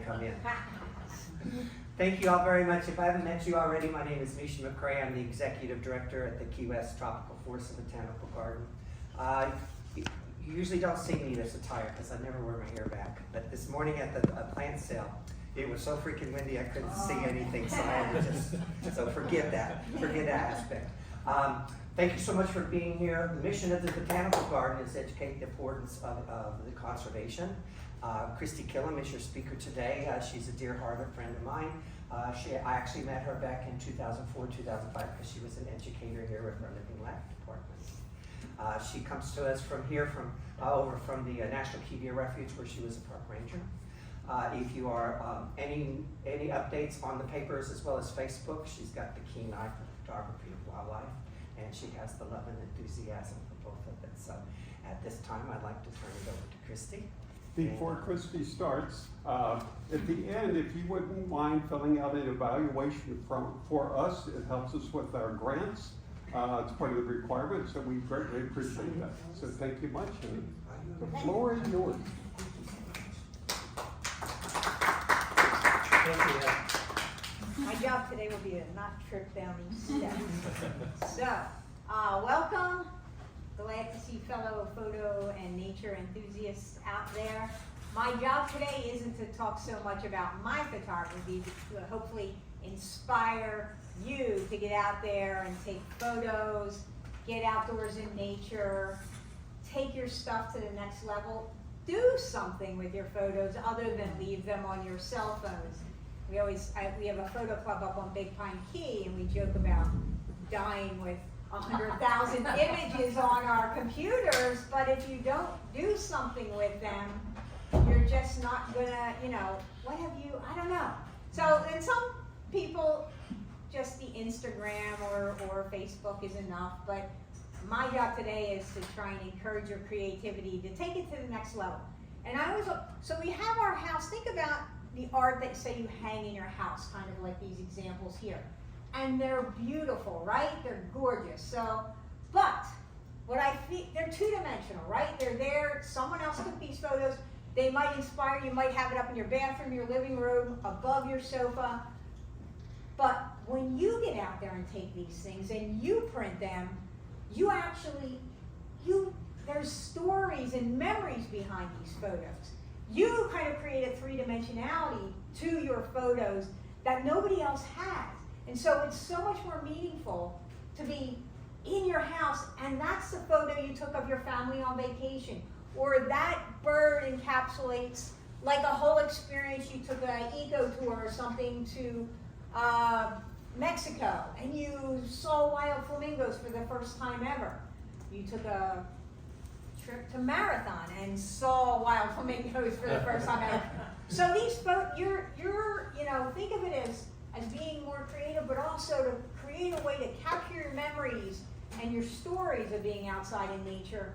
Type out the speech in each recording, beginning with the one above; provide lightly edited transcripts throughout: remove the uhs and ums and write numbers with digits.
come in. Thank you all very much. If I haven't met you already, my name is Misha McCrae. I'm the Executive Director at the Key West Tropical Forest Botanical Garden. You usually don't see me this attire because I never wear my hair back. But this morning at the plant sale, it was so freaking windy I couldn't see anything, so I had to just, so forget that aspect. Thank you so much for being here. The mission of the Botanical Garden is to educate the importance of the conservation. Kristie Killam is your speaker today. She's a dear Harvard friend of mine. I actually met her back in 2004, 2005 because she was an educator here with our Living Life department. She comes to us from here, over from the National Key Deer Refuge where she was a park ranger. If you are any updates on the papers as well as Facebook, she's got the keen eye for photography of wildlife, and she has the love and enthusiasm for both of it. So at this time, I'd like to turn it over to Kristie. Before Kristie starts, at the end, if you wouldn't mind filling out an evaluation for us, it helps us with our grants. It's part of the requirement, so we greatly appreciate that. So thank you much, and the floor is yours. Thank you. My job today will be to not trip down these steps. So, welcome. Glad to see fellow photo and nature enthusiasts out there. My job today isn't to talk so much about my photography, but to hopefully inspire you to get out there and take photos, get outdoors in nature, take your stuff to the next level, do something with your photos other than leave them on your cell phones. We have a photo club up on Big Pine Key, and we joke about dying with 100,000 images on our computers, but if you don't do something with them, you're just not gonna, what have you, I don't know. So, and some people, just the Instagram or Facebook is enough, but my job today is to try and encourage your creativity to take it to the next level. And so we have our house, think about the art that say you hang in your house, kind of like these examples here. And they're beautiful, right? They're gorgeous. So, but what I think, they're two-dimensional, right? They're there, someone else took these photos, they might inspire you, might have it up in your bathroom, your living room, above your sofa. But when you get out there and take these things and you print them, there's stories and memories behind these photos. You kind of create a three-dimensionality to your photos that nobody else has. And so it's so much more meaningful to be in your house, and that's the photo you took of your family on vacation. Or that bird encapsulates like a whole experience. You took an eco tour or something to Mexico, and you saw wild flamingos for the first time ever. You took a trip to Marathon and saw wild flamingos for the first time ever. So these photos, think of it as being more creative, but also to create a way to capture your memories and your stories of being outside in nature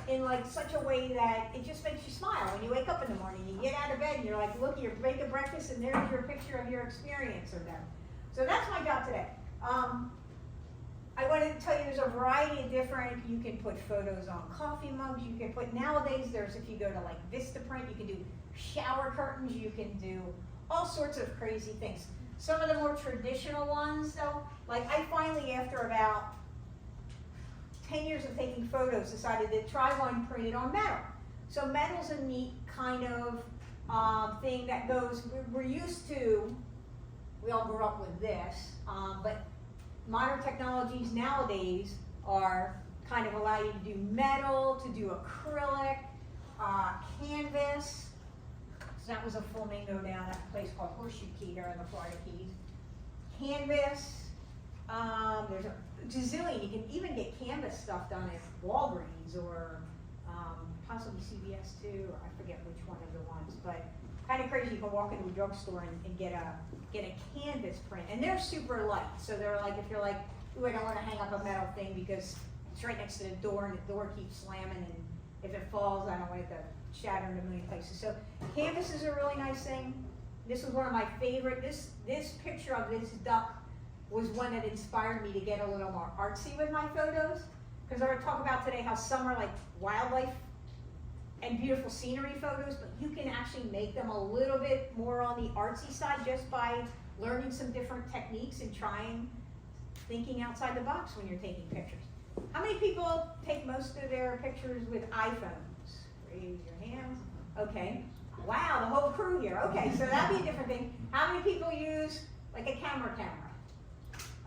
in like such a way that it just makes you smile. When you wake up in the morning, you get out of bed and you're like, look, you're making breakfast and there's your picture of your experience or them. So that's my job today. I wanted to tell you there's a variety of different, you can put photos on coffee mugs, you can put, nowadays if you go to like Vistaprint, you can do shower curtains, you can do all sorts of crazy things. Some of the more traditional ones though, like I finally, after about 10 years of taking photos, decided to try one printed on metal. So metal's a neat kind of thing that goes, we're used to, we all grew up with this, but modern technologies nowadays are kind of allow you to do metal, to do acrylic, canvas. So that was a flamingo down at a place called Horseshoe Key there in the Florida Keys. Canvas, there's a gazillion. You can even get canvas stuff done at Walgreens or possibly CVS too, or I forget which one of the ones, but kind of crazy. You can walk into a drugstore and get a canvas print, and they're super light. So they're like, if you're like, ooh, I don't want to hang up a metal thing because it's right next to the door and the door keeps slamming, and if it falls, I don't want it to shatter in a million places. So canvas is a really nice thing. This was one of my favorite. This picture of this duck was one that inspired me to get a little more artsy with my photos, because I want to talk about today how summer, like wildlife and beautiful scenery photos, but you can actually make them a little bit more on the artsy side just by learning some different techniques and thinking outside the box when you're taking pictures. How many people take most of their pictures with iPhones? Raise your hands. Okay. Wow, the whole crew here. Okay, so that'd be a different thing. How many people use like a camera?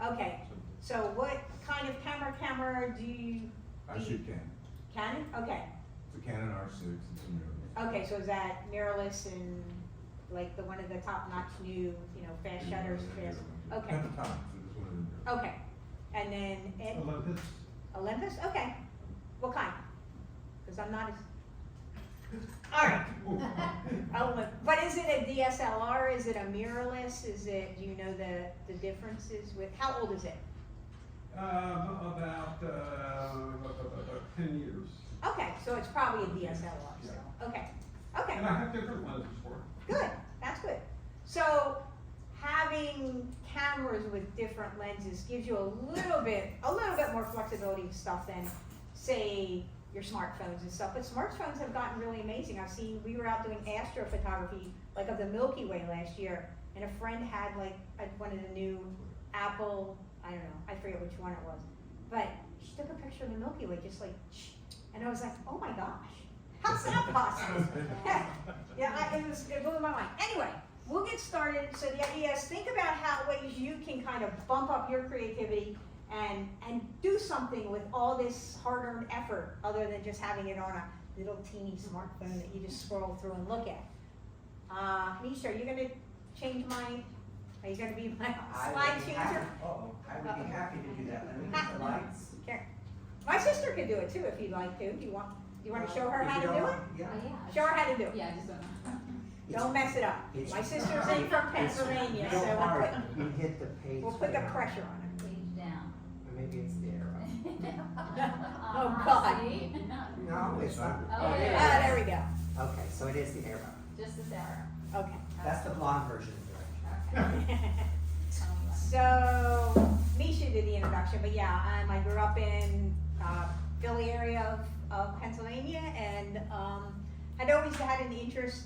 Okay, so what kind of camera do you? I shoot Canon. Canon? Okay. It's a Canon R6, it's a mirrorless. Okay, so is that mirrorless and like the one of the top-notch new, fast shutters, fast? Okay. At the time, so this one is. Okay, and then Ed? Olympus. Olympus? Okay. What kind? Because I'm not as. All right. But is it a DSLR? Is it a mirrorless? Do you know the differences with, how old is it? About 10 years. Okay, so it's probably a DSLR, so, okay. Okay, And I have different lenses for it. good, that's good. So having cameras with different lenses gives you a little bit more flexibility with stuff than, say, your smartphones and stuff. But smartphones have gotten really amazing. We were out doing astrophotography, like of the Milky Way last year, and a friend had like one of the new Apple, I don't know, I forget which one it was, but she took a picture of the Milky Way just like, and I was like, oh my gosh, how's that possible? It blew my mind. Anyway, we'll get started. So the idea is think about how ways you can kind of bump up your creativity and do something with all this hard-earned effort other than just having it on a little teeny smartphone that you just scroll through and look at. Misha, are you gonna change are you gonna be my slide changer? I would be happy to do that. Let me get the lights. Okay. My sister could do it too if you'd like to. Do you want to show her If how you to don't do it? mind, Yeah. Show her how to do it. Yeah, I just don't know. Don't mess it up. It's- My sister's in from Pennsylvania, It's so hard. You hit the page. we'll put the down. pressure on it. Page down. Or maybe it's the arrow. Oh, God. See? No, it's not. Oh, Ah, yeah. there we go. Okay, so it is the arrow. Just this arrow. Okay. That's the blonde version of the direction. So, Misha did the introduction, but yeah, I grew up in Philly area of Pennsylvania, and I'd always had an interest.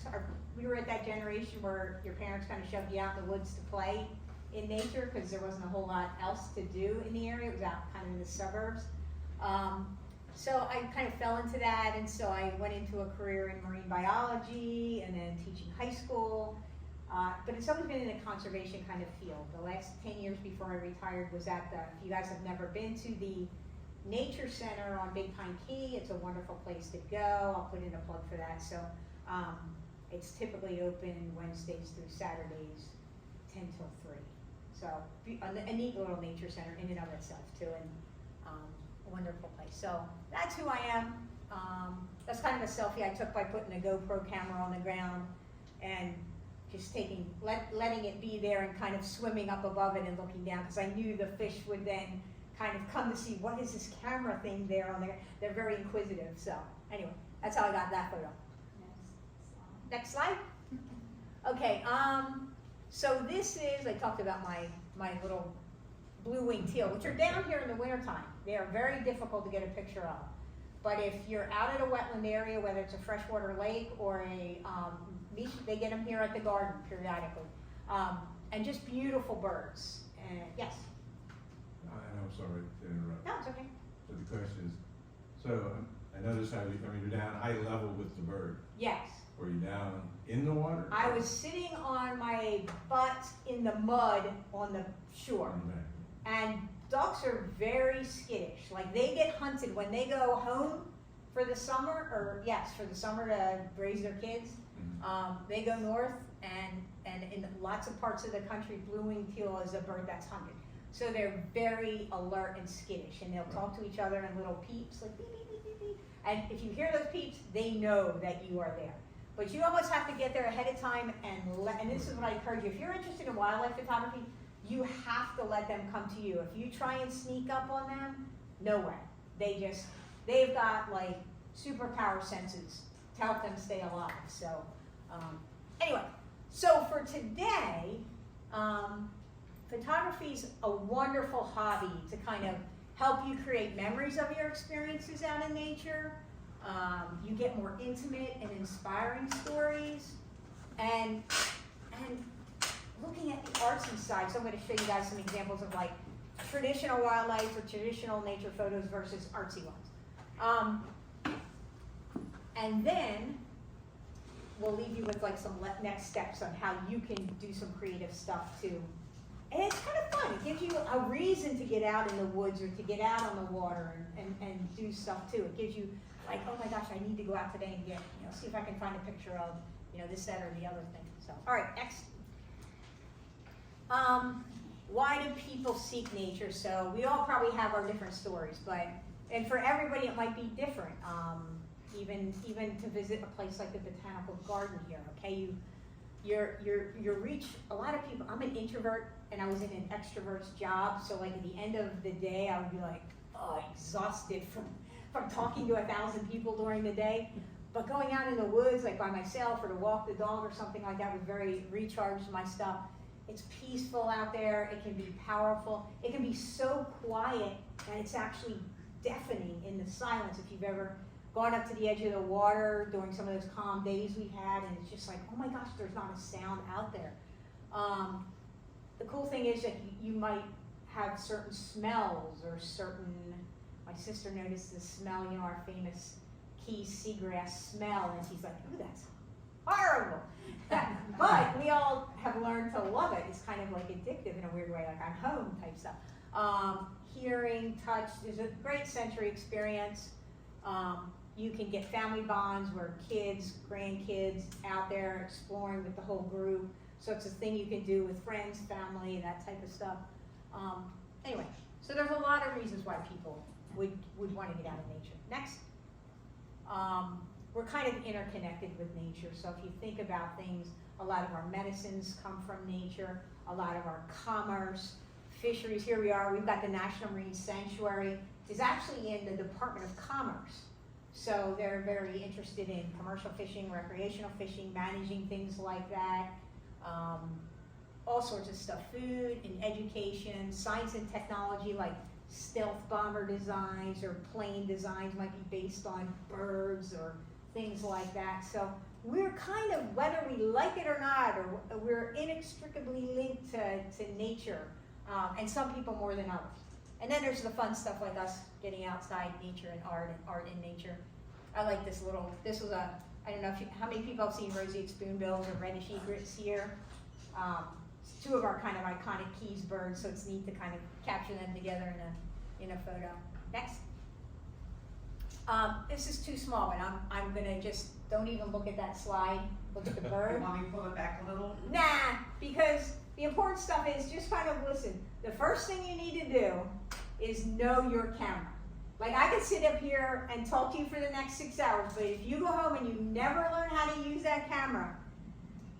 We were at that generation where your parents kind of shoved you out in the woods to play in nature because there wasn't a whole lot else to do in the area. It was out kind of in the suburbs. So I kind of fell into that, and so I went into a career in marine biology and then teaching high school. But it's always been in a conservation kind of field. The last 10 years before I retired was at if you guys have never been to the Nature Center on Big Pine Key, it's a wonderful place to go. I'll put in a plug for that. So it's typically open Wednesdays through Saturdays, 10 till 3. So a neat little nature center in and of itself too, and a wonderful place. So that's who I am. That's kind of a selfie I took by putting a GoPro camera on the ground and just letting it be there and kind of swimming up above it and looking down, because I knew the fish would then kind of come to see what is this camera thing there on there. They're very inquisitive. So anyway, that's how I got that photo. Next slide. Okay, so this is, I talked about my little blue-winged teal, which are down here in the wintertime. They are very difficult to get a picture of. But if you're out at a wetland area, whether it's a freshwater lake or they get them here at the garden periodically. And just beautiful birds. And yes? I'm sorry to interrupt. No, it's okay. So the question is, I noticed how you're down eye level with the bird. Yes. Were you down in the water? I was sitting on my butt in the mud on the shore. On the back. And ducks are very skittish. Like they get hunted when they go home for the summer, for the summer to raise their kids. They go north, and in lots of parts of the country, blue-winged teal is a bird that's hunted. So they're very alert and skittish, and they'll talk to each other in little peeps, like beep, beep, beep, beep, beep. And if you hear those peeps, they know that you are there. But you almost have to get there ahead of time, and this is what I encourage you. If you're interested in wildlife photography, you have to let them come to you. If you try and sneak up on them, no way. They've got like superpower senses to help them stay alive. So anyway, so for today, photography's a wonderful hobby to kind of help you create memories of your experiences out in nature. You get more intimate and inspiring stories, and looking at the artsy side. So I'm going to show you guys some examples of like traditional wildlife or traditional nature photos versus artsy ones. And then we'll leave you with like some next steps on how you can do some creative stuff too. And it's kind of fun. It gives you a reason to get out in the woods or to get out on the water and do stuff too. It gives you like, oh my gosh, I need to go out today and get, see if I can find a picture of, this, that, or the other thing. So, all right, next. Why do people seek nature? So we all probably have our different stories, and for everybody it might be different. Even to visit a place like the botanical garden here, okay? You reach a lot of people. I'm an introvert and I was in an extrovert's job, so like at the end of the day I would be like, exhausted from talking to 1,000 people during the day. But going out in the woods, like by myself or to walk the dog or something like that, would very recharge my stuff. It's peaceful out there. It can be powerful. It can be so quiet that it's actually deafening in the silence. If you've ever gone up to the edge of the water during some of those calm days we've had, and it's just like, oh my gosh, there's not a sound out there. The cool thing is that you might have certain smells or my sister noticed the smell, our famous Keys seagrass smell, and she's like, ooh, that's horrible. But we all have learned to love it. It's kind of like addictive in a weird way, like I'm home type stuff. Hearing, touch is a great sensory experience. You can get family bonds where kids, grandkids out there exploring with the whole group. So it's a thing you can do with friends, family, that type of stuff. Anyway, so there's a lot of reasons why people would want to get out of nature. Next. We're kind of interconnected with nature. So if you think about things, a lot of our medicines come from nature, a lot of our commerce, fisheries. Here we are, we've got the National Marine Sanctuary. Is actually in the Department of Commerce. So they're very interested in commercial fishing, recreational fishing, managing things like that. All sorts of stuff, food and education, science and technology, like stealth bomber designs or plane designs might be based on birds or things like that. So we're kind of, whether we like it or not, or we're inextricably linked to nature, and some people more than others. And then there's the fun stuff like us getting outside nature and art in nature. I like this was I don't know how many people have seen roseate spoonbills or reddish egrets here. It's two of our kind of iconic Keys birds, so it's neat to kind of capture them together in a photo. Next. This is too small, but I'm gonna just, don't even look at that slide. Look at the bird. You want me to pull it back a little? Nah, because the important stuff is just kind of listen. The first thing you need to do is know your camera. Like I could sit up here and talk to you for the next 6 hours, but if you go home and you never learn how to use that camera,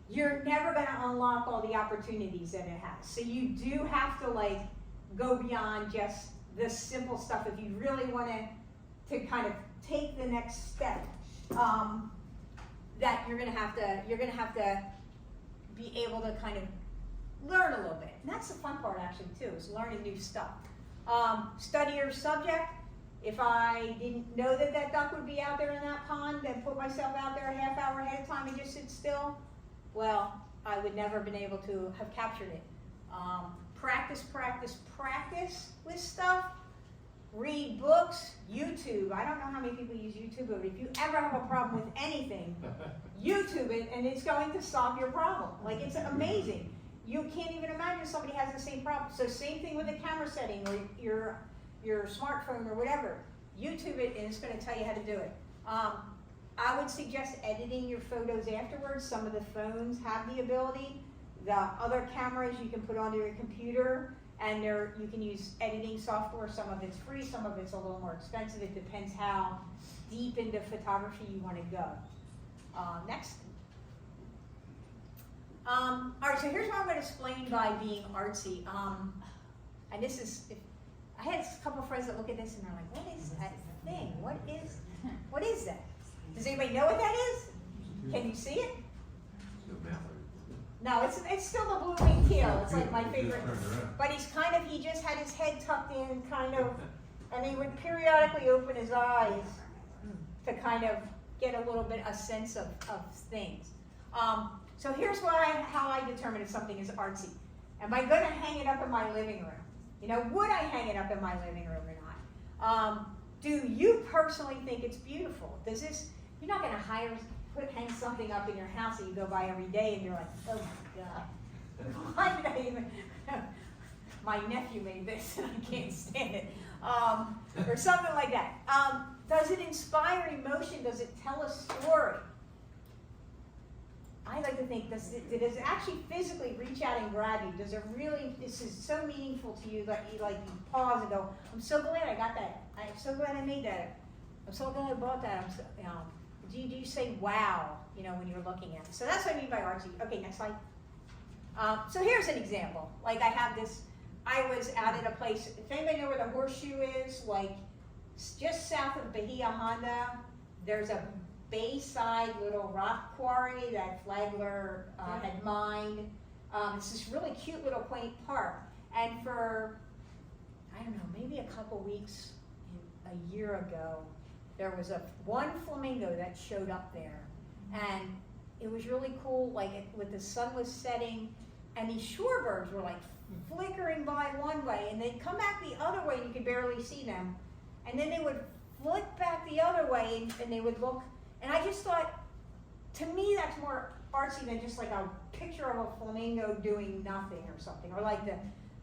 you're never gonna unlock all the opportunities that it has. So you do have to like go beyond just the simple stuff if you really want to kind of take the next step. That you're gonna have to be able to kind of learn a little bit. And that's the fun part actually too, is learning new stuff. Study your subject. If I didn't know that duck would be out there in that pond and put myself out there a half hour ahead of time and just sit still, well, I would never have been able to have captured it. Practice with stuff. Read books, YouTube. I don't know how many people use YouTube, but if you ever have a problem with anything, YouTube it and it's going to solve your problem. Like it's amazing. You can't even imagine somebody has the same problem. So same thing with the camera setting or your smartphone or whatever. YouTube it and it's going to tell you how to do it. I would suggest editing your photos afterwards. Some of the phones have the ability. The other cameras you can put onto your computer, and you can use editing software. Some of it's free, some of it's a little more expensive. It depends how deep into photography you want to go. Next. All right, so here's what I'm going to explain by being artsy. And this is, I had a couple of friends that look at this and they're like, what is that thing? What is that? Does anybody know what that is? Can you see it? No, it's still the blue-winged teal. It's like my favorite. But he just had his head tucked in, kind of, and he would periodically open his eyes. to kind of get a little bit a sense of things. So here's how I determine if something is artsy. Am I going to hang it up in my living room? You know, would I hang it up in my living room or not? Do you personally think it's beautiful? Does this? You're not going to hang something up in your house that you go by every day and you're like, oh my God, why did I even? My nephew made this and I can't stand it, or something like that. Does it inspire emotion? Does it tell a story? I like to think, does it actually physically reach out and grab you? Does it really, this is so meaningful to you that you pause and go, I'm so glad I got that. I'm so glad I made that. I'm so glad I bought that. Do you say wow, when you're looking at it? So that's what I mean by artsy. Okay, next slide. So here's an example. Like I have this, I was out at a place, if anybody know where the Horseshoe is, like just south of Bahia Honda, there's a bayside little rock quarry that Flagler had mined. It's this really cute little quaint park. And for, I don't know, maybe a couple weeks, a year ago, there was one flamingo that showed up there. And it was really cool, with the sun was setting, and these shorebirds were flickering by one way, and they'd come back the other way and you could barely see them. And then they would flick back the other way and they would look. And I just thought, to me, that's more artsy than just a picture of a flamingo doing nothing or something, or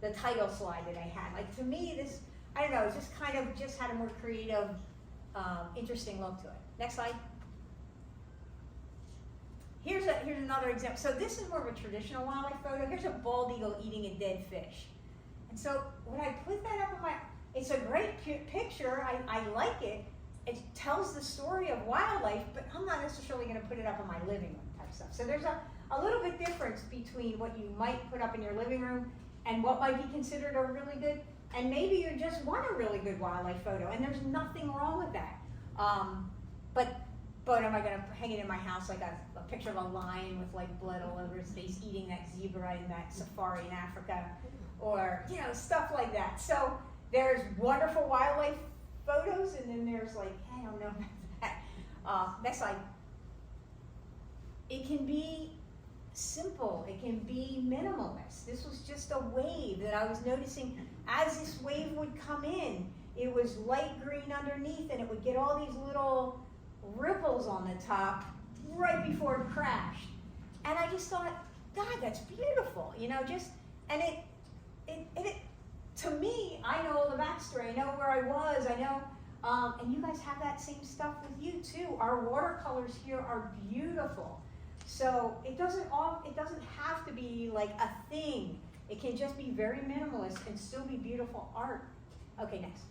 the title slide that I had. To me, this, I don't know, it just kind of just had a more creative, interesting look to it. Next slide. Here's another example. So this is more of a traditional wildlife photo. Here's a bald eagle eating a dead fish. And so when I put that up on it's a great picture. I like it. It tells the story of wildlife, but I'm not necessarily going to put it up in my living room type stuff. So there's a little bit difference between what you might put up in your living room and what might be considered a really good, and maybe you just want a really good wildlife photo, and there's nothing wrong with that. But am I going to hang it in my house like a picture of a lion with blood all over his face eating that zebra in that safari in Africa, or stuff like that. So there's wonderful wildlife photos, and then there's I don't know about that. Next slide. It can be simple. It can be minimalist. This was just a wave that I was noticing as this wave would come in. It was light green underneath, and it would get all these little ripples on the top right before it crashed. And I just thought, God, that's beautiful. And it to me, I know all the backstory. I know where I was. I know, and you guys have that same stuff with you too. Our watercolors here are beautiful. So it doesn't have to be a thing. It can just be very minimalist and still be beautiful art. Okay, next.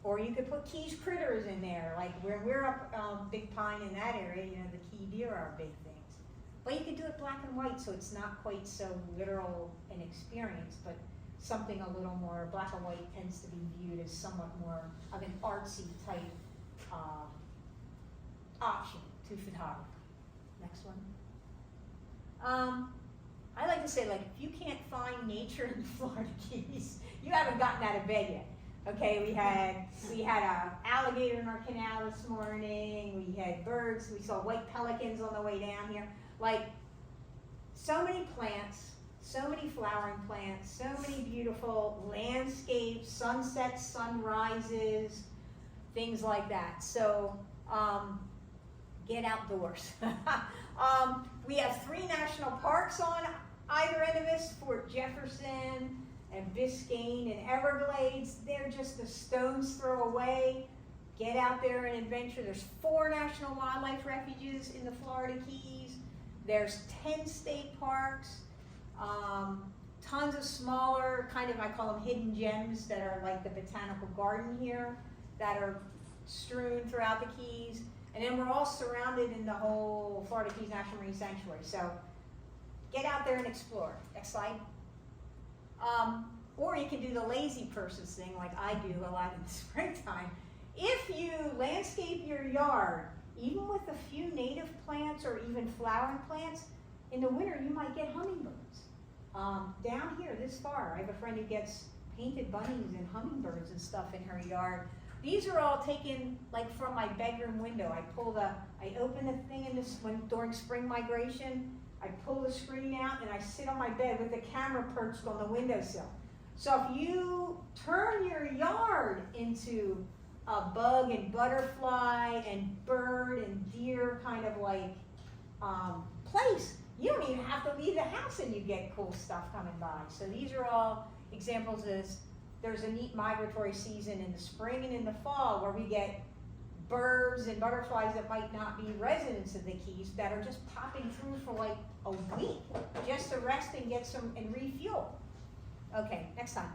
Or you could put Keys critters in there, where we're up Big Pine in that area. The key deer are big things. But you could do it black and white, so it's not quite so literal an experience, but something a little more black and white tends to be viewed as somewhat more of an artsy type option to photography. Next one. I like to say, if you can't find nature in the Florida Keys, you haven't gotten out of bed yet. Okay, we had a alligator in our canal this morning. We had birds. We saw white pelicans on the way down here. So many plants, so many flowering plants, so many beautiful landscapes, sunsets, sunrises, things like that. So get outdoors. We have 3 national parks on either end of this: Fort Jefferson and Biscayne and Everglades. They're just a stone's throw away. Get out there and adventure. There's 4 national wildlife refuges in the Florida Keys. There's 10 state parks. Tons of smaller, I call them hidden gems, that are like the botanical garden here, that are strewn throughout the Keys. And then we're all surrounded in the whole Florida Keys National Marine Sanctuary. So get out there and explore. Next slide. Or you can do the lazy person's thing like I do a lot in the springtime. If you landscape your yard, even with a few native plants or even flowering plants, in the winter you might get hummingbirds. Down here this far, I have a friend who gets painted bunnies and hummingbirds and stuff in her yard. These are all taken like from my bedroom window. I open the thing during spring migration, I pull the screen out and I sit on my bed with the camera perched on the windowsill. So if you turn your yard into a bug and butterfly and bird and deer kind of like place, you don't even have to leave the house and you get cool stuff coming by. So these are all examples of this. There's a neat migratory season in the spring and in the fall where we get birds and butterflies that might not be residents of the Keys that are just popping through for like a week just to rest and get some and refuel. Okay, next time.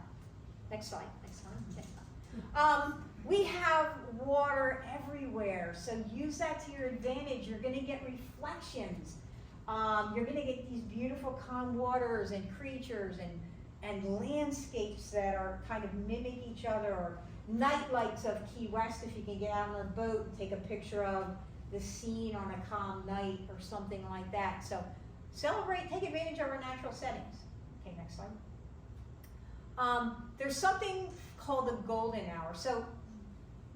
Next slide. Next time. We have water everywhere, so use that to your advantage. You're going to get reflections. You're going to get these beautiful calm waters and creatures and landscapes that are kind of mimic each other, or night lights of Key West if you can get out on a boat and take a picture of the scene on a calm night or something like that. So celebrate, take advantage of our natural settings. Okay, next slide. There's something called the golden hour. So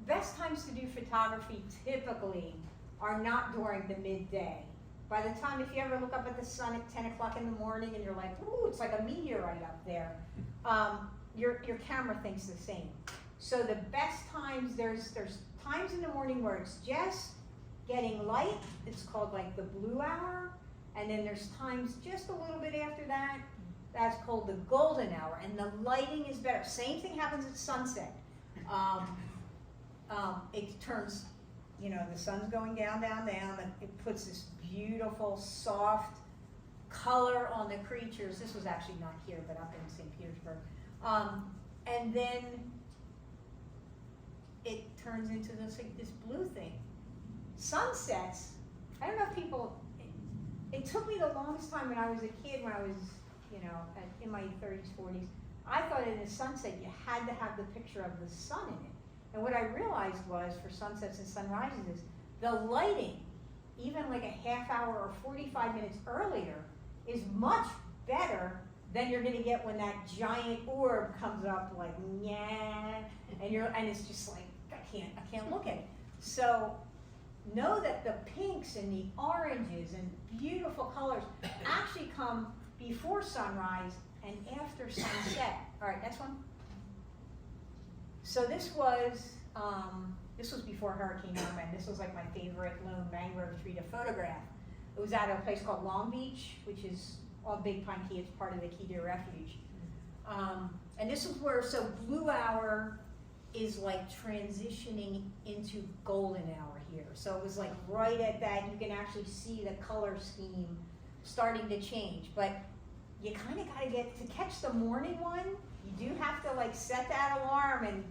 best times to do photography typically are not during the midday. By the time, if you ever look up at the sun at 10 o'clock in the morning and you're like, ooh, it's like a meteorite up there, your camera thinks the same. So the best times, there's times in the morning where it's just getting light, it's called like the blue hour, and then there's times just a little bit after that, that's called the golden hour, and the lighting is better. Same thing happens at sunset. It turns, you know, the sun's going down, and it puts this beautiful, soft color on the creatures. This was actually not here, but up in St. Petersburg. And then it turns into this blue thing. Sunsets, I don't know if people, it took me the longest time when I was a kid, when I was, you know, in my 30s, 40s, I thought in a sunset you had to have the picture of the sun in it. And what I realized was, for sunsets and sunrises, is the lighting, even like a half hour or 45 minutes earlier, is much better than you're gonna get when that giant orb comes up like, yeah, and it's just like, I can't look at it. So know that the pinks and the oranges and beautiful colors actually come before sunrise and after sunset. All right, next one. So this was before Hurricane Irma, and this was like my favorite lone mangrove tree to photograph. It was at a place called Long Beach, which is on Big Pine Key. It's part of the Key Deer Refuge. And this is where, so blue hour is like transitioning into golden hour here. So it was like right at that, you can actually see the color scheme starting to change. But you kind of got to get, to catch the morning one, you do have to like set that alarm, and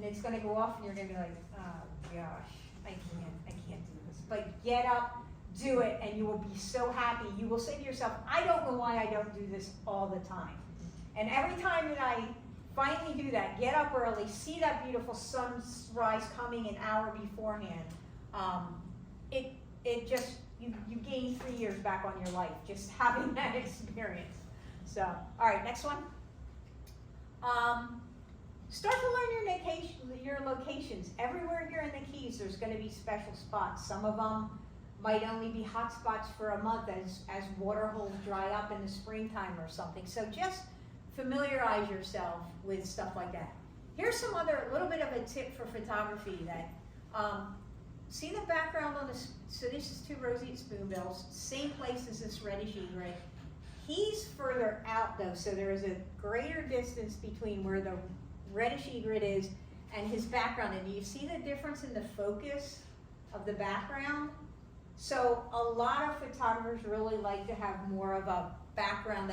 it's going to go off and you're going to be like, oh gosh, I can't do this. But get up, do it, and you will be so happy. You will say to yourself, I don't know why I don't do this all the time. And every time that I finally do that, get up early, see that beautiful sunrise coming an hour beforehand, it just, you gain 3 years back on your life just having that experience. So, all right, next one. Start to learn your locations. Everywhere here in the Keys, there's going to be special spots. Some of them might only be hot spots for a month as water holes dry up in the springtime or something. So just familiarize yourself with stuff like that. Here's some other, little bit of a tip for photography that, see the background on this, so this is two roseate spoonbills, same place as this reddish egret. He's further out though, so there is a greater distance between where the reddish egret is and his background. And you see the difference in the focus of the background? So a lot of photographers really like to have more of a background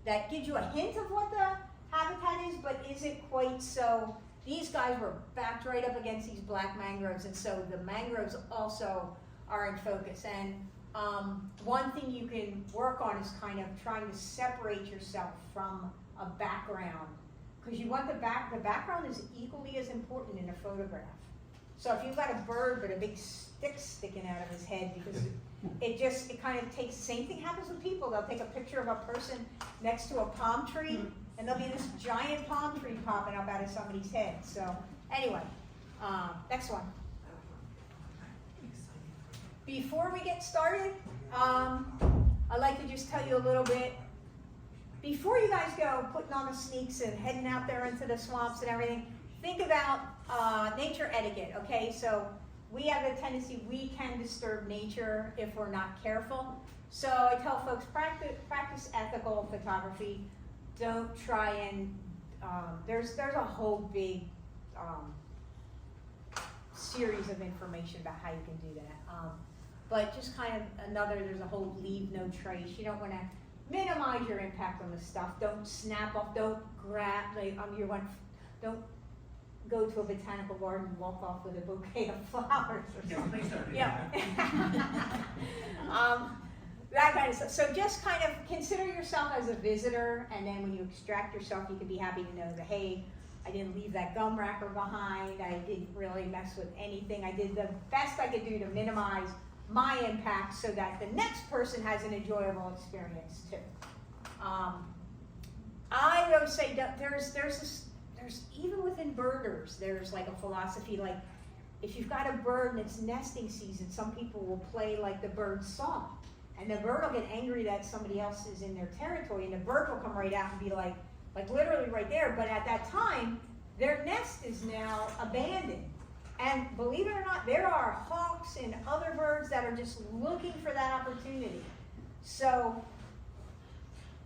that gives you a hint of what the habitat is, but isn't quite so. These guys were backed right up against these black mangroves, and so the mangroves also are in focus. And one thing you can work on is kind of trying to separate yourself from a background, because you want the background is equally as important in a photograph. So if you've got a bird but a big stick sticking out of his head, because it kind of takes, same thing happens with people. They'll take a picture of a person next to a palm tree, and there'll be this giant palm tree popping up out of somebody's head. So anyway, Next one. Before we get started, I'd like to just tell you a little bit. Before you guys go putting on the sneaks and heading out there into the swamps and everything, think about nature etiquette, okay? So we have a tendency, we can disturb nature if we're not careful. So I tell folks, practice ethical photography. Don't try and, there's a whole big series of information about how you can do that. But just kind of there's a whole leave no trace. You don't want to minimize your impact on the stuff. Don't snap off, don't grab, don't go to a botanical garden and walk off with a bouquet of flowers or something. That kind of stuff. So just kind of consider yourself as a visitor, and then when you extract yourself, you can be happy to know that, hey, I didn't leave that gum wrapper behind, I didn't really mess with anything, I did the best I could do to minimize my impact so that the next person has an enjoyable experience too. I would say that there's even within birders, there's like a philosophy, like if you've got a bird and it's nesting season, some people will play like the bird's song. And the bird will get angry that somebody else is in their territory, and the bird will come right out and be like literally right there. But at that time, their nest is now abandoned. And believe it or not, there are hawks and other birds that are just looking for that opportunity. So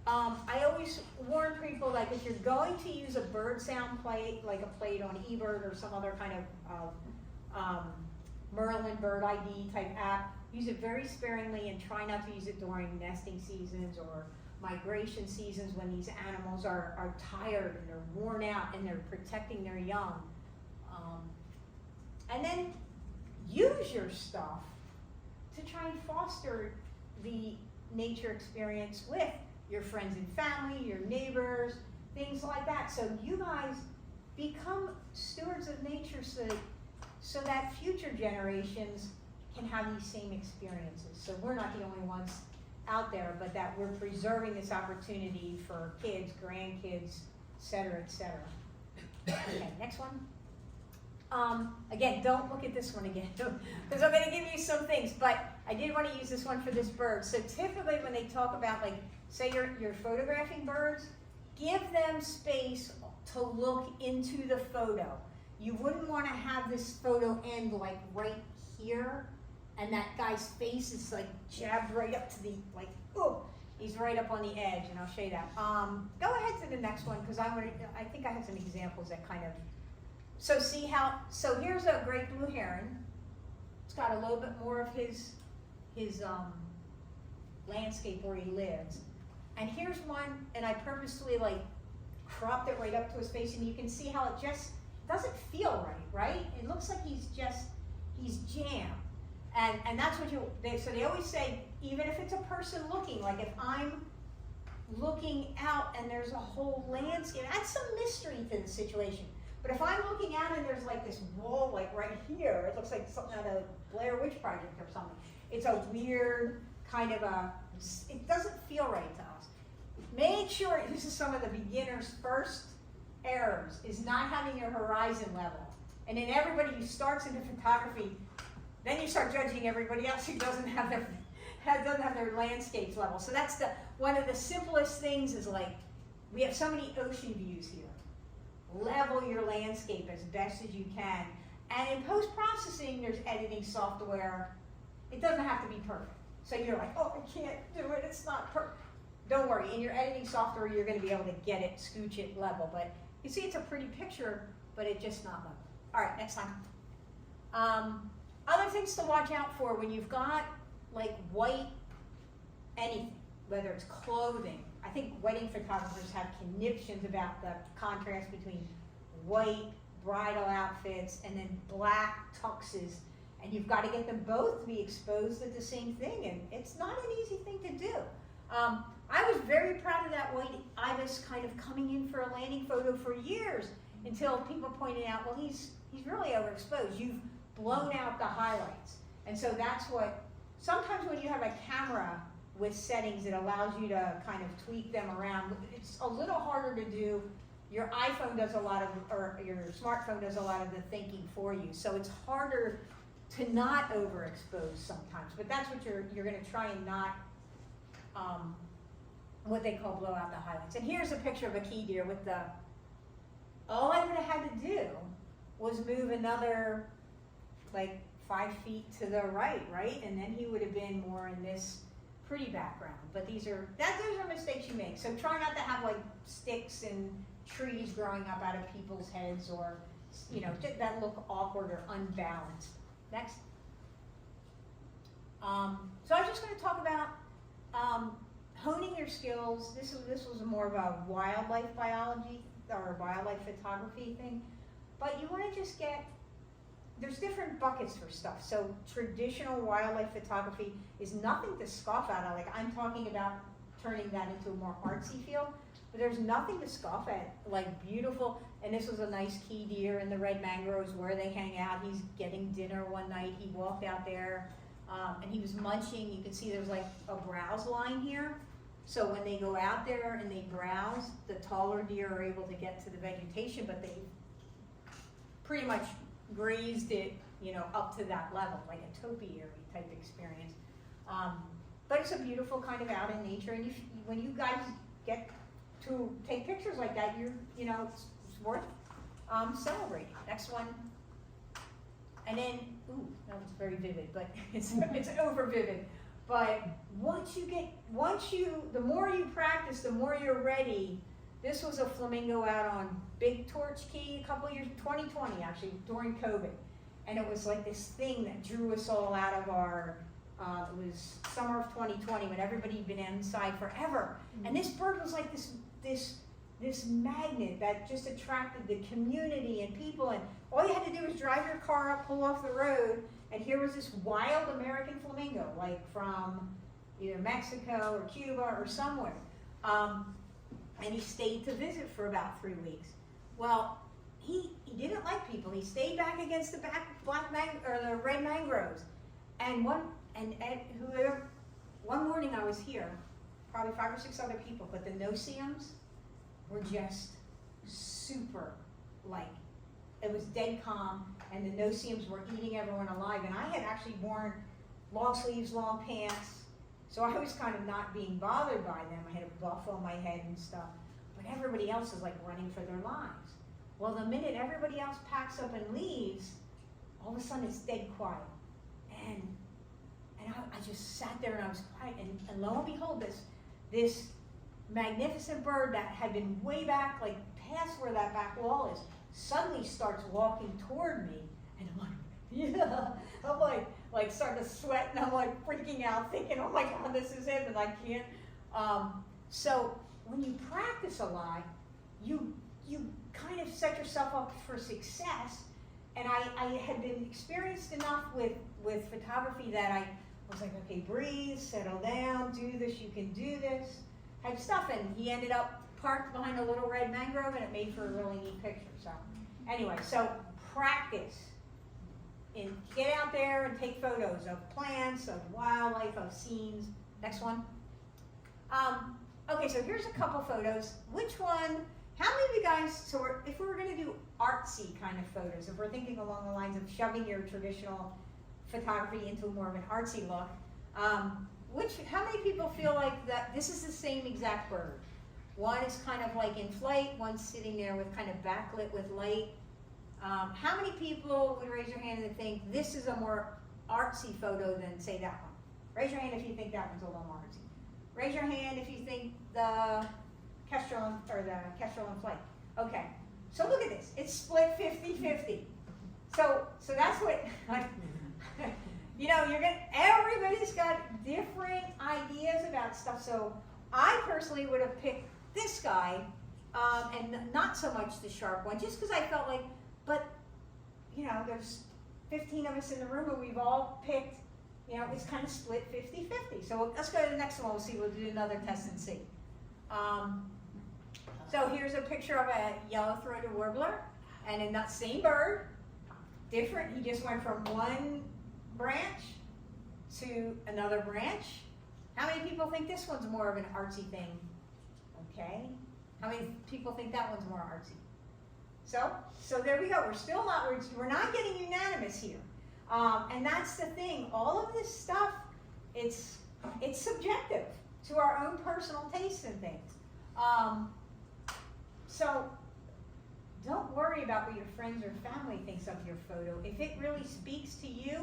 I always warn people, like if you're going to use a bird sound plate, like a plate on eBird or some other kind of Merlin Bird ID type app, use it very sparingly and try not to use it during nesting seasons or migration seasons when these animals are tired and they're worn out and they're protecting their young. And then use your stuff to try and foster the nature experience with your friends and family, your neighbors, things like that. So you guys become stewards of nature so that future generations can have these same experiences. So we're not the only ones out there, but that we're preserving this opportunity for kids, grandkids, et cetera, et cetera. Okay, next one. Again, don't look at this one again, because I'm going to give you some things, but I did want to use this one for this bird. So typically when they talk about, like, say you're photographing birds, give them space to look into the photo. You wouldn't want to have this photo end like right here, and that guy's face is like jabbed right up to the, like, oh, he's right up on the edge, and I'll show you that. Go ahead to the next one, because I think I have some examples that kind of, so see how, so here's a great blue heron. It's got a little bit more of his landscape where he lives. And here's one, and I purposely like cropped it right up to his face, and you can see how it just doesn't feel right? It looks like he's jammed. And that's what so they always say, even if it's a person looking, like if I'm looking out and there's a whole landscape, add some mystery to the situation. But if I'm looking out and there's like this wall like right here, it looks like something out of Blair Witch Project or something. It's a weird kind of it doesn't feel right to us. Make sure, this is some of the beginner's first errors, is not having your horizon level. And then everybody who starts into photography, then you start judging everybody else who doesn't have their landscapes level. So that's one of the simplest things is like, we have so many ocean views here. Level your landscape as best as you can. And in post-processing, there's editing software. It doesn't have to be perfect. So you're like, oh, I can't do it, it's not perfect. Don't worry, in your editing software, you're gonna be able to get it, scooch it level. But you see it's a pretty picture, but it's just not level. All right, next time. Other things to watch out for when you've got like white anything, whether it's clothing. I think wedding photographers have conniptions about the contrast between white bridal outfits and then black tuxes, and you've got to get them both to be exposed at the same thing, and it's not an easy thing to do. I was very proud of that white ibis kind of coming in for a landing photo for years until people pointed out, well, he's really overexposed. You've blown out the highlights. And so that's what, sometimes when you have a camera with settings that allows you to kind of tweak them around, it's a little harder to do your iPhone does a lot of, or your smartphone does a lot of the thinking for you. So it's harder to not overexpose sometimes, but that's what you're gonna try and not, what they call blow out the highlights. And here's a picture of a key deer with the, all I would have had to do was move another, like 5 feet to the right, and then he would have been more in this pretty background. But those are mistakes you make. So try not to have like sticks and trees growing up out of people's heads, or that look awkward or unbalanced. Next. So I was just going to talk about honing your skills. This was more of a wildlife biology or wildlife photography thing, but you want to just there's different buckets for stuff. So traditional wildlife photography is nothing to scoff at. Like I'm talking about turning that into a more artsy feel, but there's nothing to scoff at. Like beautiful, and this was a nice key deer in the red mangroves where they hang out. He's getting dinner one night. He walked out there, and he was munching. You can see there's like a browse line here. So when they go out there and they browse, the taller deer are able to get to the vegetation, but they pretty much grazed it, up to that level, like a topiary type experience. But it's a beautiful kind of out in nature, and when you guys get to take pictures like that, it's worth celebrating. Next one. And then, that was very vivid, but it's over vivid. But the more you practice, the more you're ready. This was a flamingo out on Big Torch Key a couple years, 2020 actually, during COVID. And it was like this thing that drew us all out of our, it was summer of 2020 when everybody had been inside forever. And this bird was like this magnet that just attracted the community and people. And all you had to do was drive your car up, pull off the road, and here was this wild American flamingo, like from either Mexico or Cuba or somewhere. And he stayed to visit for about 3 weeks. Well, he didn't like people. He stayed back against the the red mangroves. And one morning I was here, probably 5 or 6 other people, but the no-see-ums were just super it was dead calm, and the no-see-ums were eating everyone alive. And I had actually worn long sleeves, long pants, so I was kind of not being bothered by them. I had a buff on my head and stuff, but everybody else is like running for their lives. Well, the minute everybody else packs up and leaves, all of a sudden it's dead quiet. And I just sat there and I was quiet, and lo and behold, this magnificent bird that had been way back, like past where that back wall is, suddenly starts walking toward me, and I'm like, yeah, I'm like starting to sweat, and I'm like freaking out, thinking, oh my God, this is him, and I can't. So when you practice a lot, you kind of set yourself up for success. And I had been experienced enough with photography that I was like, okay, breathe, settle down, do this, you can do this, type stuff. And he ended up parked behind a little red mangrove, and it made for a really neat picture. So anyway, so practice. And get out there and take photos of plants, of wildlife, of scenes. Next one. Okay, so here's a couple photos. Which one? How many of you guys, if we were going to do artsy kind of photos, if we're thinking along the lines of shoving your traditional photography into more of an artsy look, how many people feel like that this is the same exact bird? One is kind of like in flight, one's sitting there with kind of backlit with light. How many people would raise your hand and think this is a more artsy photo than, say, that one? Raise your hand if you think that one's a little more artsy. Raise your hand if you think the Kestrel in flight. Okay, so look at this. It's split 50-50. So that's what, everybody's got different ideas about stuff. So I personally would have picked this guy, and not so much the sharp one, just because I felt like, but, there's 15 of us in the room, and we've all picked, it's kind of split 50-50. So let's go to the next one. We'll do another test and see. So here's a picture of a yellow-throated warbler, and in that same bird, different. He just went from one branch to another branch. How many people think this one's more of an artsy thing? Okay. How many people think that one's more artsy? So there we go. We're not getting unanimous here. And that's the thing. All of this stuff, it's subjective to our own personal tastes and things. So don't worry about what your friends or family thinks of your photo. If it really speaks to you,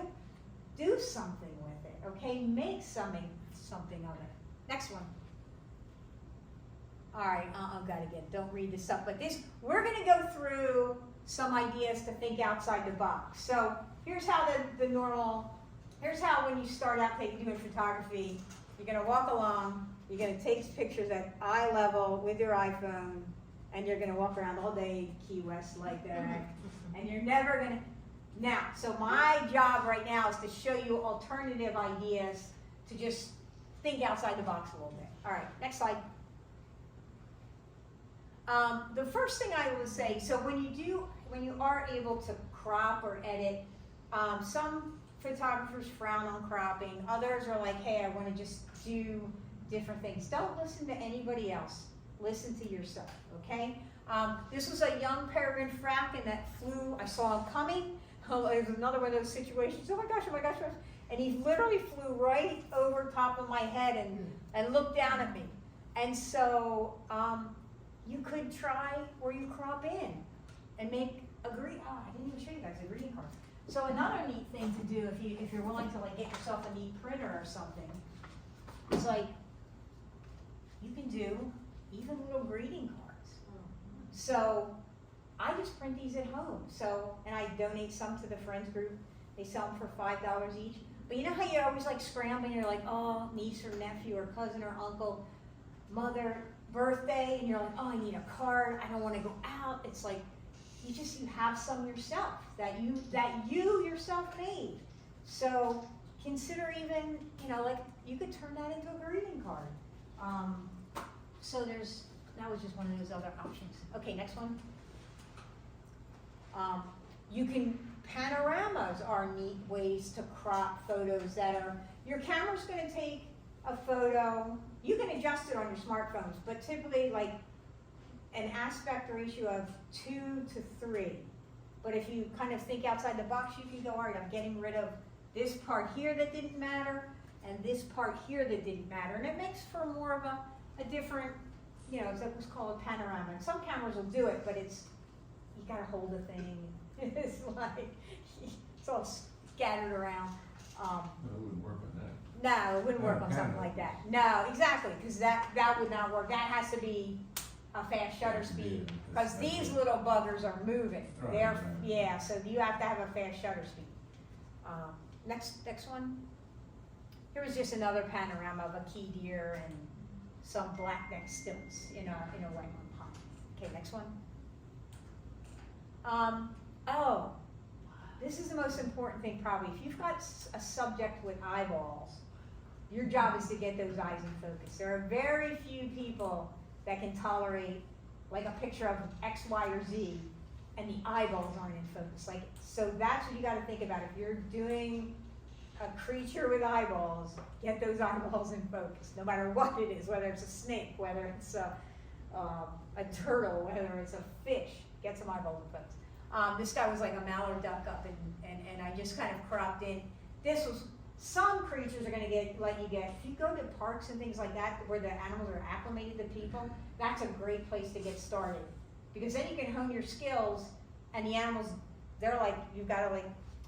do something with it, okay? Make something of it. Next one. All right, don't read this stuff, but we're gonna go through some ideas to think outside the box. So here's how here's how when you start out doing photography, you're gonna walk along, you're gonna take pictures at eye level with your iPhone, and you're gonna walk around all day Key West like that, and you're never gonna, so my job right now is to show you alternative ideas to just think outside the box a little bit. All right, next slide. The first thing I would say, so when you are able to crop or edit, some photographers frown on cropping, others are like, hey, I want to just do different things. Don't listen to anybody else. Listen to yourself, okay? This was a young peregrine falcon that flew, I saw him coming. It was another one of those situations, oh my gosh, and he literally flew right over top of my head and looked down at me. And so you could try where you crop in and make I didn't even show you guys a greeting card. So another neat thing to do if you're willing to like get yourself a neat printer or something, is like you can do even little greeting cards. So I just print these at home. And I donate some to the friends group. They sell them for $5 each. But you know how you're always like scrambling, you're like, oh, niece or nephew or cousin or uncle, mother, birthday, and you're like, oh, I need a card, I don't want to go out. It's like you have some yourself that you yourself made. So consider even, like you could turn that into a greeting card. So that was just one of those other options. Okay, next one. Panoramas are neat ways to crop photos your camera's going to take a photo. You can adjust it on your smartphones, but typically like an aspect ratio of 2 to 3. But if you kind of think outside the box, you can go, all right, I'm getting rid of this part here that didn't matter and this part here that didn't matter. And it makes for more of a different, it's what's called a panorama. And some cameras will do it, but you gotta hold the thing. It's like, it's all scattered around. No, it wouldn't work on that. No, it wouldn't work on something like that. No, exactly, because that would not work. That has to be a fast shutter speed, because these little buggers are moving. Right. Yeah, so you have to have a fast shutter speed. Next one. Here was just another panorama of a key deer and some blackneck stilts in a white pond. Okay, next one. This is the most important thing probably. If you've got a subject with eyeballs, your job is to get those eyes in focus. There are very few people that can tolerate like a picture of X, Y, or Z and the eyeballs aren't in focus. So that's what you got to think about. If you're doing a creature with eyeballs, get those eyeballs in focus, no matter what it is, whether it's a snake, whether it's a turtle, whether it's a fish, get some eyeballs in focus. This guy was like a mallard duck up, and I just kind of cropped in. Some creatures are going to let you get, if you go to parks and things like that where the animals are acclimated to people, that's a great place to get started. Because then you can hone your skills, and the animals, they're like, you've got to like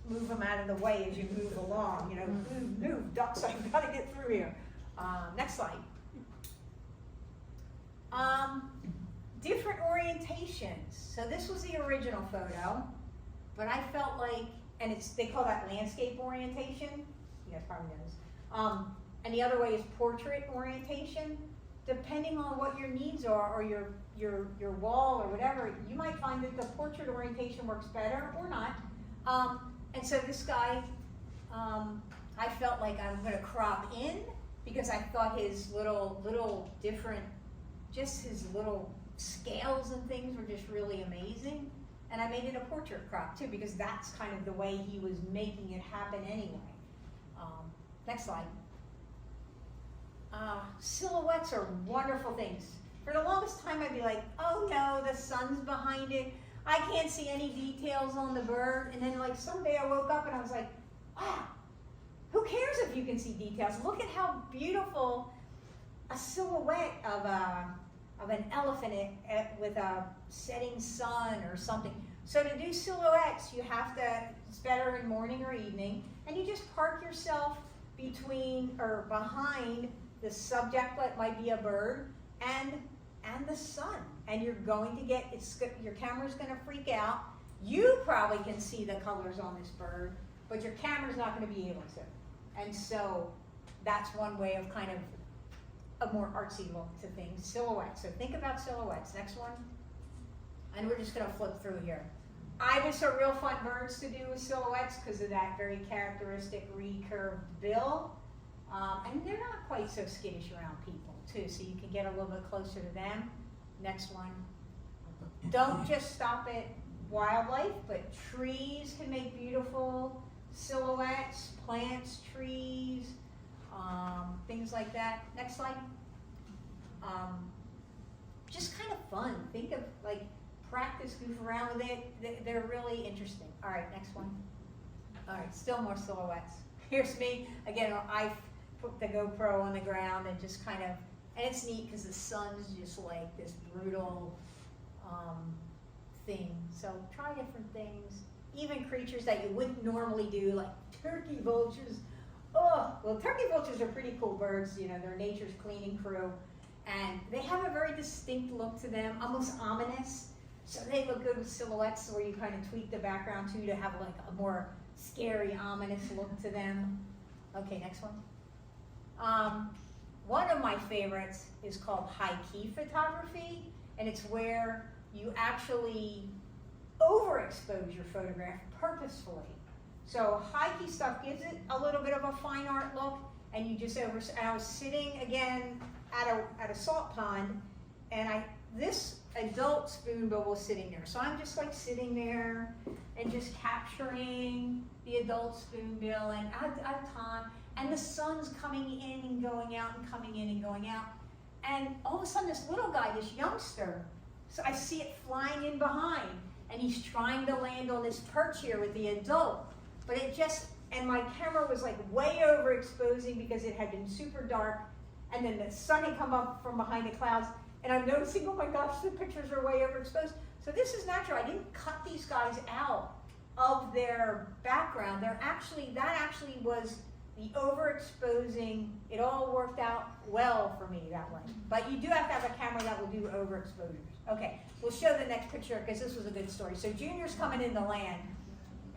move them out of the way as you move along. Move, ducks, I've got to get through here. Next slide. Different orientations. So this was the original photo, but I felt like, and they call that landscape orientation. You guys probably know this. And the other way is portrait orientation. Depending on what your needs are, or your wall or whatever, you might find that the portrait orientation works better or not. And so this guy, I felt like I'm going to crop in because I thought his little different, just his little scales and things were just really amazing. And I made it a portrait crop too, because that's kind of the way he was making it happen anyway. Next slide. Silhouettes are wonderful things. For the longest time, I'd be like, oh no, the sun's behind it. I can't see any details on the bird. And then like someday I woke up and I was like, wow, who cares if you can see details? Look at how beautiful a silhouette of an elephant with a setting sun or something. So to do silhouettes, you have to, it's better in morning or evening, and you just park yourself between or behind the subject that might be a bird and the sun. And you're going to get, your camera's gonna freak out. You probably can see the colors on this bird, but your camera's not gonna be able to. And so that's one way of kind of a more artsy look to things, silhouettes. So think about silhouettes. Next one. And we're just gonna flip through here. Ibis are real fun birds to do with silhouettes because of that very characteristic recurved bill. And they're not quite so skittish around people too, so you can get a little bit closer to them. Next one. Don't just stop at wildlife, but trees can make beautiful silhouettes, plants, trees, things like that. Next slide. Just kind of fun. Think of like practice, goof around with it. They're really interesting. All right, next one. All right, still more silhouettes. Here's me. Again, I put the GoPro on the ground and just kind of, and it's neat because the sun's just like this brutal thing. So try different things. Even creatures that you wouldn't normally do, like turkey vultures. Oh, well, turkey vultures are pretty cool birds. You know, they're nature's cleaning crew. And they have a very distinct look to them, almost ominous. So they look good with silhouettes where you kind of tweak the background too to have like a more scary, ominous look to them. Okay, next one. One of my favorites is called high key photography, and it's where you actually overexpose your photograph purposefully. So high key stuff gives it a little bit of a fine art look, and you just and I was sitting again at a salt pond, and this adult spoonbill was sitting there. So I'm just like sitting there and just capturing the adult spoonbill, and out of time, and the sun's coming in and going out and coming in and going out, and all of a sudden this little guy, this youngster, so I see it flying in behind, and he's trying to land on this perch here with the adult, but it just, and my camera was like way overexposing because it had been super dark, and then the sun had come up from behind the clouds, and I'm noticing, oh my gosh, the pictures are way overexposed. So this is natural. I didn't cut these guys out of their background. That actually was the overexposing. It all worked out well for me that way. But you do have to have a camera that will do overexposures. Okay, we'll show the next picture because this was a good story. So Junior's coming in the land,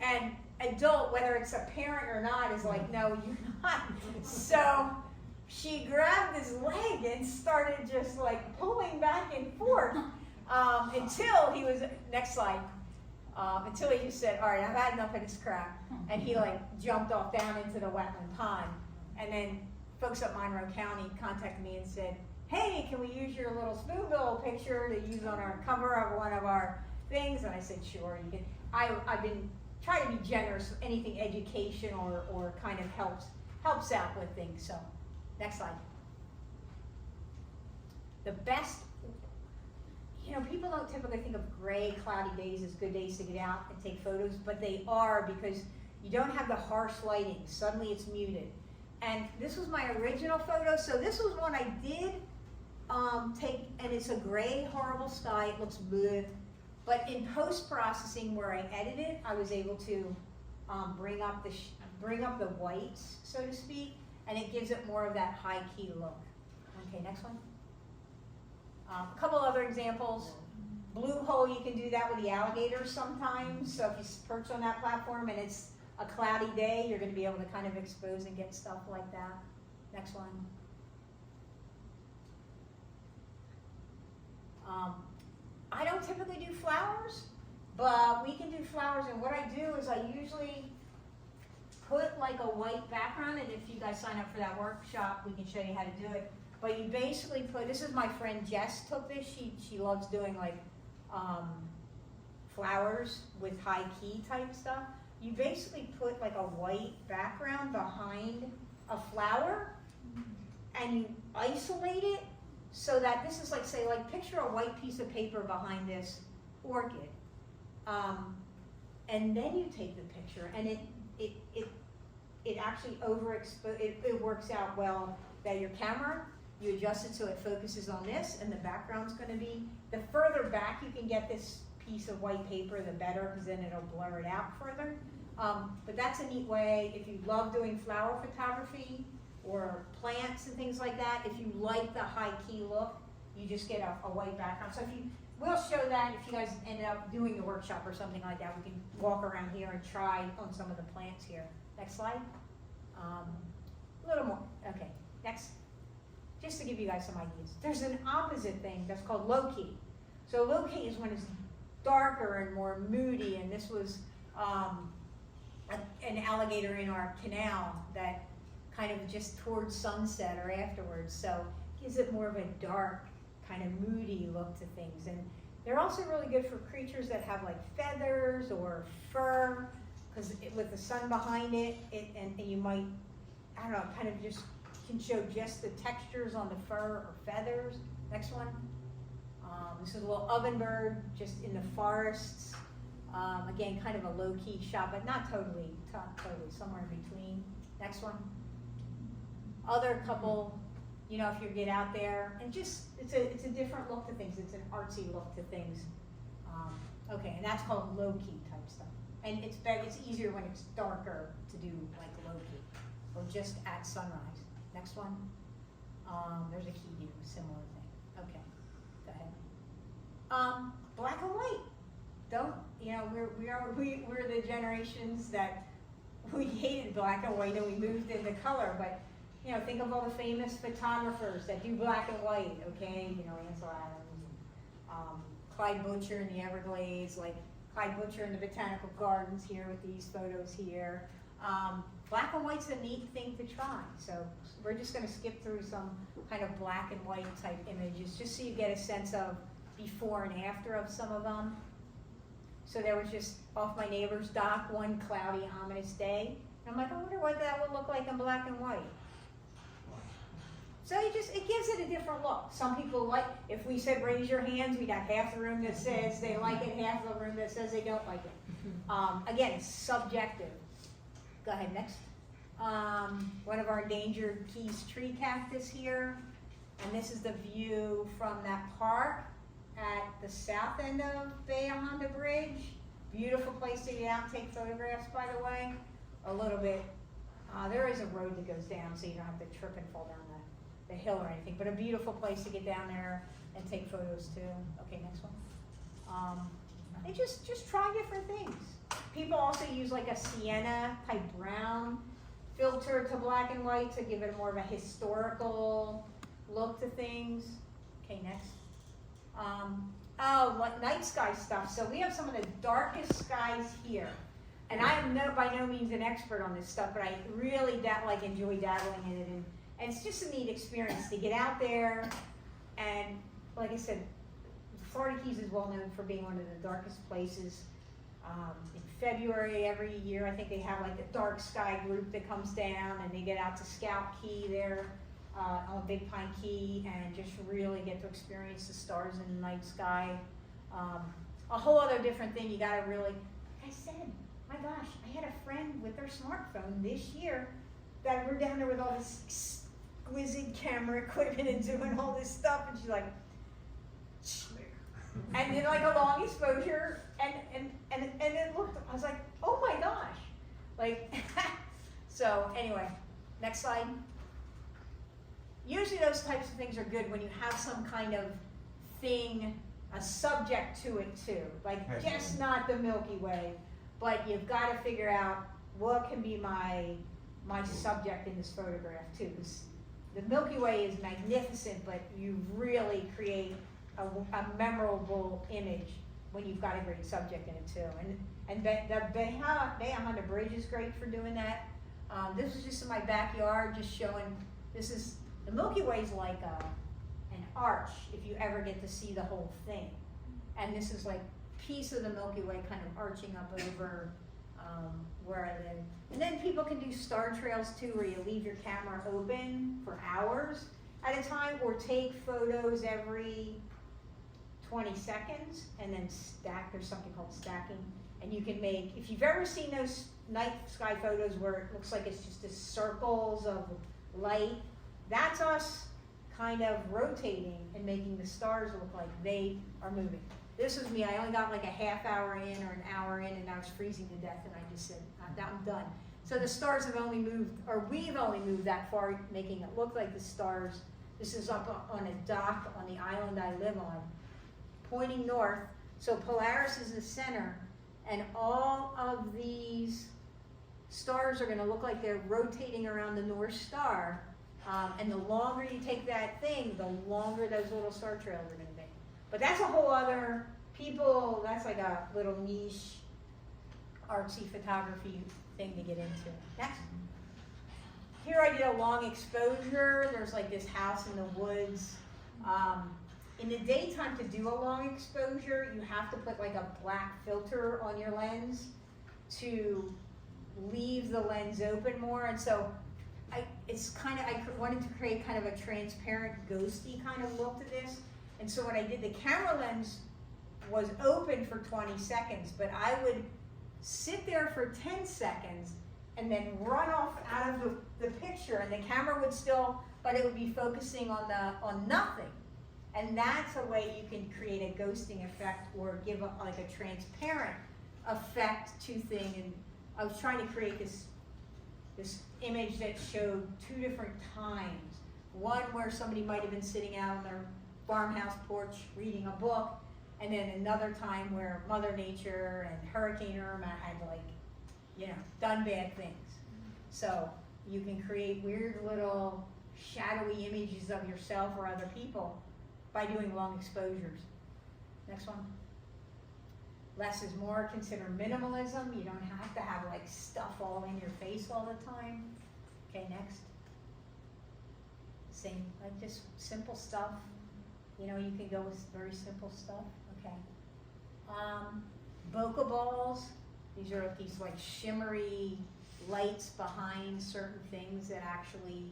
and adult, whether it's a parent or not, is like, no, you're not. So she grabbed his leg and started just like pulling back and forth until he was, next slide, until he just said, all right, I've had enough of this crap. And he like jumped off down into the wetland pond. And then folks at Monroe County contacted me and said, hey, can we use your little spoonbill picture to use on our cover of one of our things? And I said, sure, you can. I've been trying to be generous, anything educational or kind of helps out with things. So next slide. The best, you know, people don't typically think of gray, cloudy days as good days to get out and take photos, but they are because you don't have the harsh lighting. Suddenly it's muted. And this was my original photo. So this was one I did take, and it's a gray, horrible sky. It looks bleh. But in post-processing where I edited, I was able to bring up the whites, so to speak, and it gives it more of that high-key look. Okay, next one. A couple other examples. Blue hole, you can do that with the alligators sometimes. So if you perch on that platform and it's a cloudy day, you're going to be able to kind of expose and get stuff like that. Next one. I don't typically do flowers, but we can do flowers, and what I do is I usually put like a white background, and if you guys sign up for that workshop, we can show you how to do it. But you basically put, this is my friend Jess took this, she loves doing like flowers with high key type stuff. You basically put like a white background behind a flower, and you isolate it so that this is like, say, like picture a white piece of paper behind this orchid. And then you take the picture, and it actually it works out well that your camera, you adjust it so it focuses on this, and the background's going to be, the further back you can get this piece of white paper, the better, because then it'll blur it out further. But that's a neat way if you love doing flower photography or plants and things like that. If you like the high key look, you just get a white background. So if you, we'll show that if you guys ended up doing the workshop or something like that. We can walk around here and try on some of the plants here. Next slide. A little more. Okay, next. Just to give you guys some ideas. There's an opposite thing that's called low key. So low key is when it's darker and more moody, and this was an alligator in our canal that kind of just towards sunset or afterwards, so gives it more of a dark, kind of moody look to things. And they're also really good for creatures that have like feathers or fur, because with the sun behind it, and you might, I don't know, kind of just can show just the textures on the fur or feathers. Next one. This is a little ovenbird just in the forests. Again, kind of a low-key shot, but not totally, somewhere in between. Next one. Other couple, you know, if you get out there, and just, it's a different look to things. It's an artsy look to things. Okay, and that's called low-key type stuff. And it's easier when it's darker to do like low-key, or just at sunrise. Next one. There's a key here, similar thing. Okay, go ahead. Black and white. Don't, you know, we're the generations that we hated black and white and we moved into color, but you know, think of all the famous photographers that do black and white, okay? You know, Ansel Adams, Clyde Butcher in the Everglades, like Clyde Butcher in the Botanical Gardens here with these photos here. Black and white's a neat thing to try, so we're just going to skip through some kind of black and white type images just so you get a sense of before and after of some of them. So there was just off my neighbor's dock one cloudy, ominous day, and I'm like, I wonder what that would look like in black and white. So it gives it a different look. Some people like, if we said raise your hands, we got half the room that says they like it, half the room that says they don't like it. Again, it's subjective. Go ahead, next. One of our endangered Keys tree cactus here. And this is the view from that park at the south end of Bay Honda Bridge. Beautiful place to get out and take photographs, by the way. A little bit, there is a road that goes down, so you don't have to trip and fall down the hill or anything, but a beautiful place to get down there and take photos too. Okay, next one. And just try different things. People also use like a sienna type brown filter to black and white to give it more of a historical look to things. Okay, next. What night sky stuff. So we have some of the darkest skies here. And I am by no means an expert on this stuff, but I really enjoy dabbling in it. And it's just a neat experience to get out there. And like I said, Florida Keys is well known for being one of the darkest places. In February every year, I think they have like the dark sky group that comes down and they get out to Scout Key there on Big Pine Key and just really get to experience the stars in the night sky. A whole other different thing you gotta really, like I said, my gosh, I had a friend with their smartphone this year that we're down there with all this exquisite camera equipment and doing all this stuff, and she's like, and then like a long exposure, and it looked, I was like, oh my gosh, like, so anyway, next slide. Usually those types of things are good when you have some kind of thing, a subject to it too, like just not the Milky Way, but you've got to figure out what can be my subject in this photograph too. The Milky Way is magnificent, but you really create a memorable image when you've got a great subject in it too. And the Bay Honda Bridge is great for doing that. This is just in my backyard, just showing, the Milky Way is like an arch if you ever get to see the whole thing. And this is like a piece of the Milky Way kind of arching up over where I live. And then people can do star trails too, where you leave your camera open for hours at a time, or take photos every 20 seconds and then stack. There's something called stacking. And you can make, if you've ever seen those night sky photos where it looks like it's just the circles of light, that's us kind of rotating and making the stars look like they are moving. This was me. I only got like a half hour in or an hour in, and I was freezing to death, and I just said, I'm done. So the stars have only moved, or we've only moved that far, making it look like the stars. This is up on a dock on the island I live on, pointing north. So Polaris is the center, and all of these stars are going to look like they're rotating around the North Star. And the longer you take that thing, the longer those little star trails are going to be. But that's a whole other, that's like a little niche artsy photography thing to get into. Next. Here I did a long exposure. There's like this house in the woods. In the daytime, to do a long exposure, you have to put like a black filter on your lens to leave the lens open more. And so I wanted to create kind of a transparent, ghosty kind of look to this. And so what I did, the camera lens was open for 20 seconds, but I would sit there for 10 seconds and then run off out of the picture, and the camera would still, but it would be focusing on nothing. And that's a way you can create a ghosting effect or give like a transparent effect to thing. And I was trying to create this image that showed two different times. One where somebody might have been sitting out on their farmhouse porch reading a book, and then another time where Mother Nature and Hurricane Irma had done bad things. So you can create weird little shadowy images of yourself or other people by doing long exposures. Next one. Less is more. Consider minimalism. You don't have to have like stuff all in your face all the time. Okay, next. Same, like just simple stuff. You can go with very simple stuff. Okay. Bokeh balls. These are these like shimmery lights behind certain things that actually,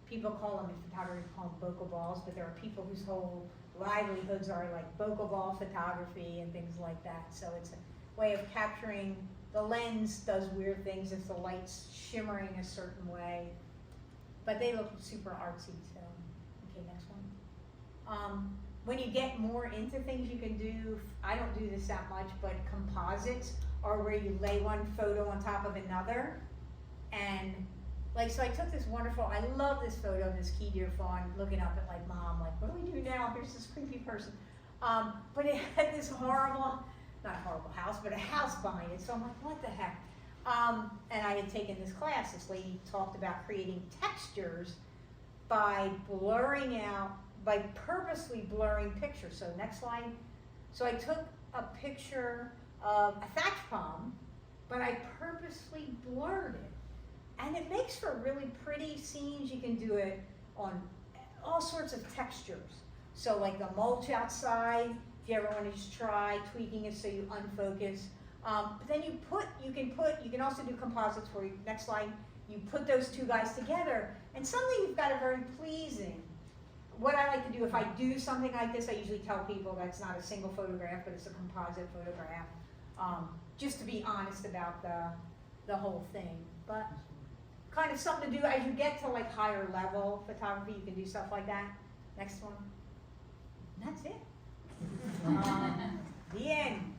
people call them, in photography, call them bokeh balls, but there are people whose whole livelihoods are like bokeh ball photography and things like that. So it's a way of capturing, the lens does weird things if the light's shimmering a certain way, but they look super artsy. So, okay, next one. When you get more into things you can do, I don't do this that much, but composites are where you lay one photo on top of another. And so I took this wonderful, I love this photo of this key deer fawn looking up at like mom, like, what do we do now? Here's this creepy person. But it had this horrible, not a horrible house, but a house behind it. So I'm like, what the heck? And I had taken this class. This lady talked about creating textures by purposely blurring pictures. So next slide. So I took a picture of a thatch palm, but I purposely blurred it. And it makes for really pretty scenes. You can do it on all sorts of textures. So like the mulch outside, if you ever want to just try tweaking it so you unfocus. But then you can also do composites where next slide, you put those two guys together, and suddenly you've got a very pleasing. What I like to do, if I do something like this, I usually tell people that's not a single photograph, but it's a composite photograph, just to be honest about the whole thing. But kind of something to do as you get to like higher level photography, you can do stuff like that. Next one. And that's it. The end.